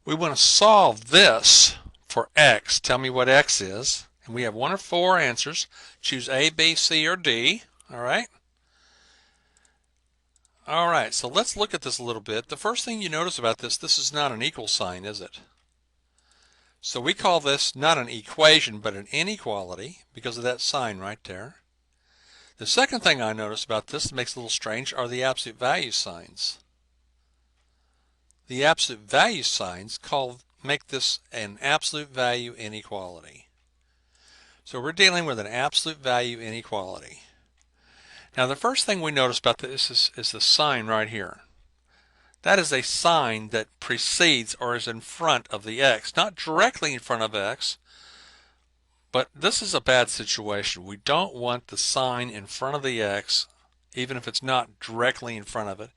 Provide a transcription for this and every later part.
We want to solve this for x. Tell me what x is. And we have one of four answers. Choose A, B, C, or D. All right. All right, so let's look at this a little bit. The first thing you notice about this is not an equal sign, is it? So we call this not an equation, but an inequality because of that sign right there. The second thing I notice about this that makes it a little strange are the absolute value signs. The absolute value signs make this an absolute value inequality. So we're dealing with an absolute value inequality. Now the first thing we notice about this is the sign right here. That is a sign that precedes or is in front of the x, not directly in front of x, but this is a bad situation. We don't want the sign in front of the x, even if it's not directly in front of it,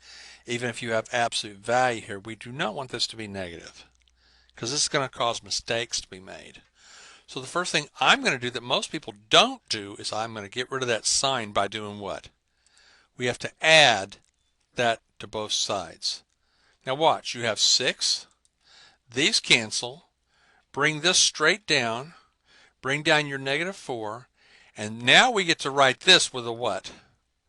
even if you have absolute value here. We do not want this to be negative because this is going to cause mistakes to be made. So the first thing I'm going to do that most people don't do is I'm going to get rid of that sign by doing what? We have to add that to both sides. Now watch, you have 6. These cancel. Bring this straight down. Bring down your -4. And now we get to write this with a what?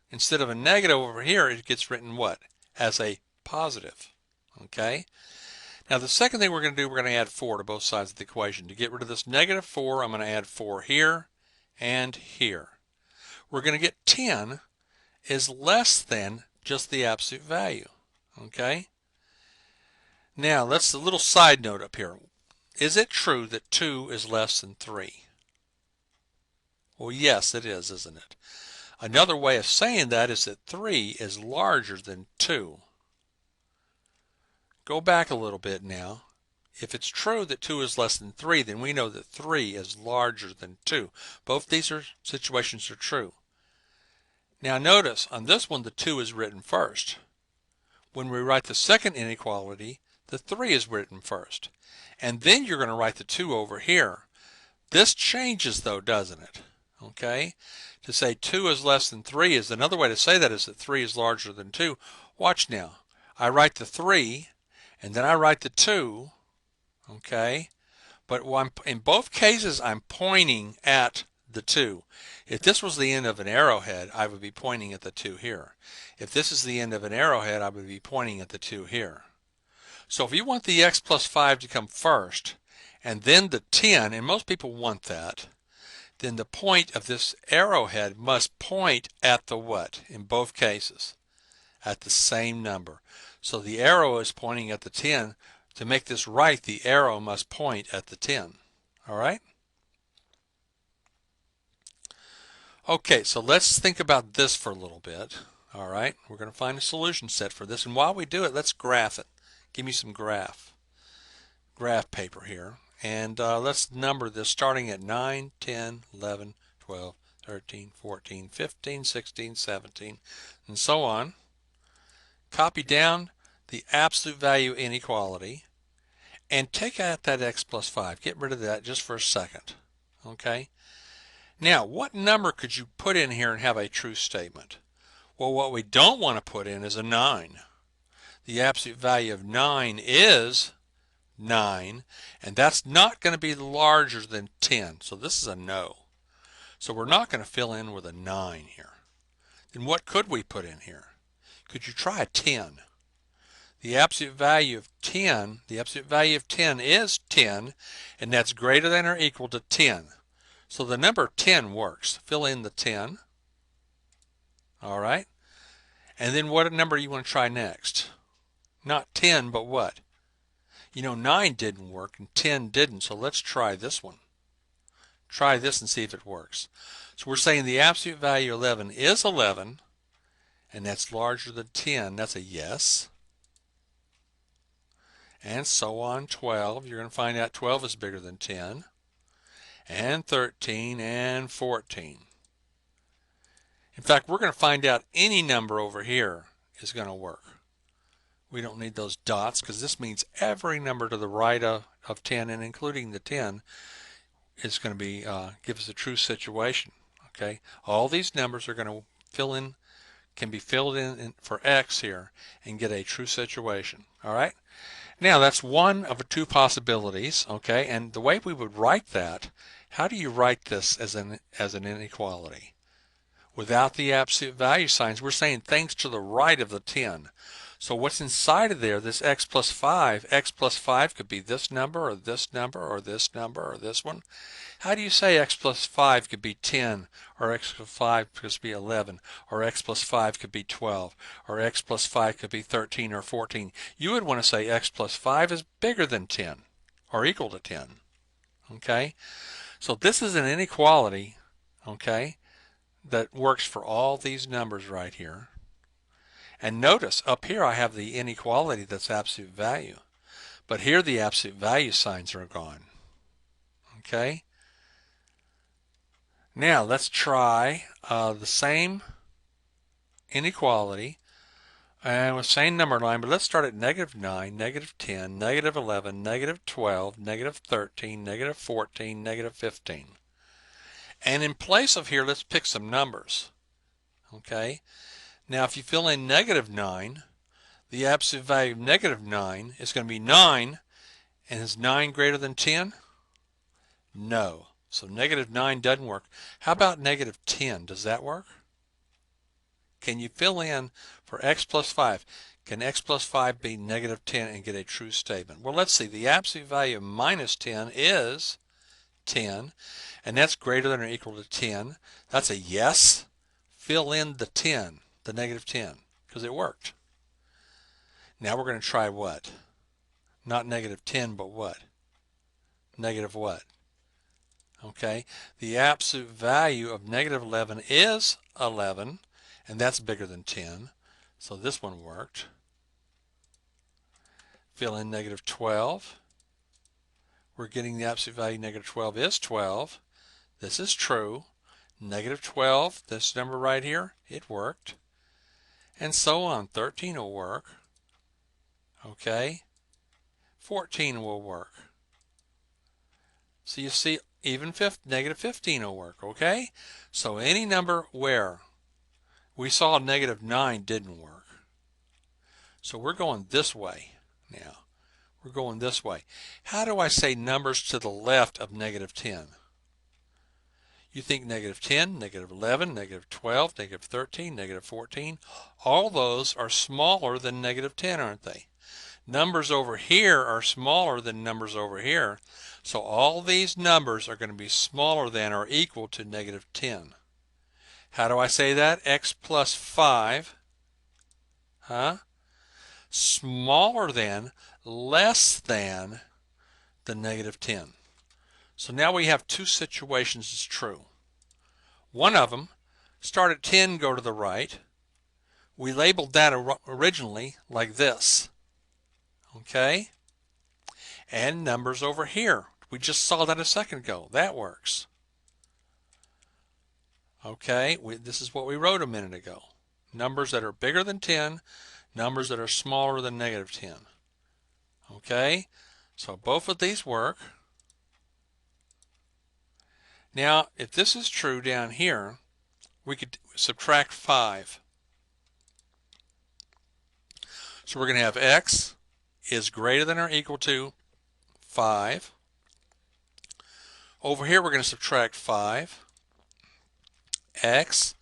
Instead of a negative over here, it gets written what? As a positive. Okay? Now the second thing we're going to do, we're going to add 4 to both sides of the equation. To get rid of this -4, I'm going to add 4 here and here. We're going to get 10 is less than just the absolute value. Okay? Now let's a little side note up here. Is it true that 2 is less than 3? Well, yes, it is, isn't it? Another way of saying that is that 3 is larger than 2. Go back a little bit now. If it's true that 2 is less than 3, then we know that 3 is larger than 2. Both these situations are true. Now notice, on this one, the 2 is written first. When we write the second inequality, the 3 is written first. And then you're going to write the 2 over here. This changes though, doesn't it? Okay? To say 2 is less than 3 is another way to say that is that 3 is larger than 2. Watch now. I write the 3 and then I write the 2. Okay? But in both cases I'm pointing at the 2. If this was the end of an arrowhead, I would be pointing at the 2 here. If this is the end of an arrowhead, I would be pointing at the 2 here. So if you want the x plus 5 to come first, and then the 10, and most people want that, then the point of this arrowhead must point at the what in both cases? At the same number. So the arrow is pointing at the 10. To make this right, the arrow must point at the 10. All right? Okay, so let's think about this for a little bit. All right, we're going to find a solution set for this. And while we do it, let's graph it. Give me some graph paper here. And let's number this starting at 9, 10, 11, 12, 13, 14, 15, 16, 17, and so on. Copy down the absolute value inequality and take out that x plus 5. Get rid of that just for a second. Okay? Now, what number could you put in here and have a true statement? Well, what we don't want to put in is a 9. The absolute value of 9 is 9, and that's not going to be larger than 10. So this is a no. So we're not going to fill in with a 9 here. Then what could we put in here? Could you try a 10? The absolute value of 10, is 10, and that's greater than or equal to 10. So the number 10 works. Fill in the 10. All right. And then what number you want to try next? Not 10, but what? You know, 9 didn't work and 10 didn't, so let's try this one. Try this and see if it works. So we're saying the absolute value 11 is 11, and that's larger than 10. That's a yes. And so on, 12. You're going to find out 12 is bigger than 10. And 13 and 14. In fact, we're going to find out any number over here is going to work. We don't need those dots because this means every number to the right of 10 and including the 10 is going to be give us a true situation. Okay, all these numbers are going to can be filled in for x here and get a true situation. All right, Now that's one of two possibilities, okay? And the way we would write that, how do you write this as an inequality? Without the absolute value signs, we're saying things to the right of the 10. So what's inside of there, this x plus 5 could be this number or this number or this number or this one. How do you say x plus 5 could be 10, or x plus 5 could be 11, or x plus 5 could be 12, or x plus 5 could be 13 or 14? You would want to say x plus 5 is bigger than 10 or equal to 10. Okay? So this is an inequality, okay, that works for all these numbers right here. And notice up here I have the inequality that's absolute value. But here the absolute value signs are gone. Okay? Now let's try the same inequality and with same number line, but let's start at -9, -10, -11, -12, -13, -14, -15. And in place of here, let's pick some numbers. Okay? Now if you fill in -9, the absolute value of -9 is going to be 9. And is 9 greater than 10? No. So -9 doesn't work. How about -10? Does that work? Can you fill in for x plus 5? Can x plus 5 be -10 and get a true statement? Well, let's see. The absolute value of -10 is 10, and that's greater than or equal to 10. That's a yes. Fill in the 10, the -10, because it worked. Now we're going to try what? Not -10, but what? Negative what? Okay, the absolute value of -11 is 11, and that's bigger than 10. So this one worked. Fill in -12. We're getting the absolute value -12 is 12. This is true. -12, this number right here, it worked. And so on. 13 will work. Okay. 14 will work. So you see, even -15 will work, okay? So any number where we saw -9 didn't work. So we're going this way now. We're going this way. How do I say numbers to the left of -10? You think -10, -11, -12, -13, -14, all those are smaller than -10, aren't they? Numbers over here are smaller than numbers over here. So all these numbers are going to be smaller than or equal to -10. How do I say that? X plus 5, smaller than, less than the -10. So now we have two situations as true. One of them, start at 10, go to the right. We labeled that originally like this. Okay? And numbers over here. We just saw that a second ago. That works. Okay, this is what we wrote a minute ago. Numbers that are bigger than 10, numbers that are smaller than -10. Okay, so both of these work. Now, if this is true down here, we could subtract 5. So we're going to have x is greater than or equal to 5. Over here, we're going to subtract 5. X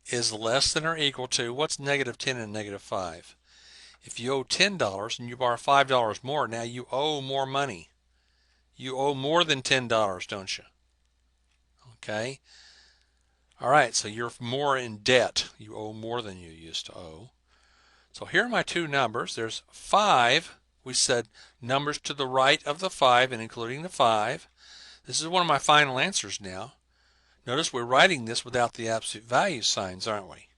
is less than or equal to, what's -10 and -5? If you owe $10 and you borrow $5 more, now you owe more money. You owe more than $10, don't you? Okay. All right, so you're more in debt. You owe more than you used to owe. So here are my two numbers. There's 5. We said numbers to the right of the 5 and including the 5. This is one of my final answers now. Notice we're writing this without the absolute value signs, aren't we?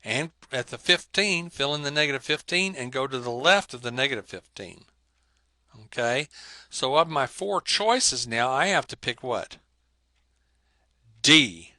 And at the 15, fill in the -15 and go to the left of the -15. Okay, so of my 4 choices now, I have to pick what? D.